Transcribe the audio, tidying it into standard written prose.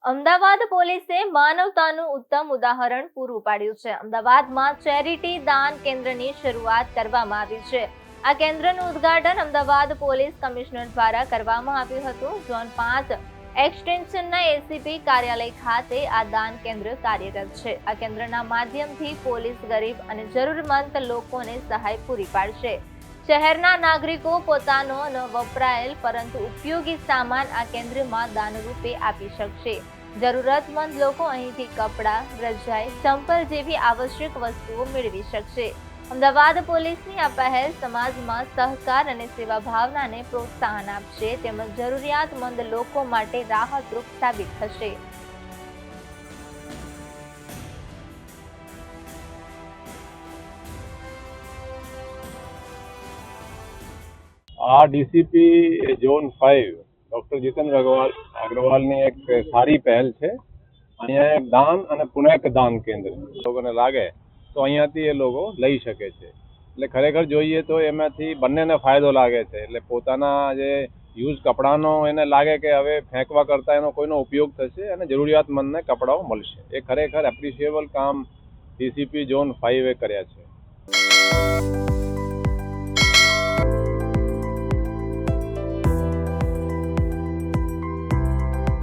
અમદાવાદ પોલીસે માનવતાનું ઉત્તમ ઉદાહરણ પૂરું પાડ્યું છે। અમદાવાદમાં ચેરિટી દાન કેન્દ્રની શરૂઆત કરવામાં આવી છે। આ કેન્દ્રનું ઉદ્ઘાટન અમદાવાદ પોલીસ કમિશનર દ્વારા કરવામાં આવ્યું હતું। ઝોન 5 એક્સટેન્શનના એસીપી કાર્યાલય ખાતે આ દાન કેન્દ્ર કાર્યરત છે। આ કેન્દ્રના માધ્યમથી પોલીસ ગરીબ અને જરૂરમંદ લોકોને સહાય પૂરી પાડશે। શહેરના નાગરિકો પોતાનો ન વપરાયેલ પરંતુ ઉપયોગી સામાન આ કેન્દ્રમાં દાન રૂપે આપી શકશે। જરૂરતમંદ લોકો અહીંથી કપડાં, રજાઈ, ચંપલ જેવી આવશ્યક વસ્તુઓ મેળવી શકશે। અમદાવાદ પોલીસની આ પહેલ સમાજમાં સહકાર અને સેવા ભાવનાને પ્રોત્સાહન આપશે તેમજ જરૂરિયાતમંદ લોકો માટે રાહતરૂપ સાબિત થશે। આ ડીસીપી ઝોન 5 ડૉક્ટર જીતેન્દ્ર અગ્રવાલની એક સારી પહેલ છે। અહીંયા એક દાન અને પુનઃ દાન કેન્દ્ર લોકોને લાગે તો અહીંયાથી એ લોકો લઈ શકે છે। એટલે ખરેખર જોઈએ તો એમાંથી બંનેને ફાયદો લાગે છે। એટલે પોતાના જે યુઝ કપડાનો એને લાગે કે હવે ફેંકવા કરતાં એનો કોઈનો ઉપયોગ થશે અને જરૂરિયાતમંદને કપડાઓ મળશે। એ ખરેખર એપ્રિશિએબલ કામ ડીસીપી ઝોન 5 કર્યા છે।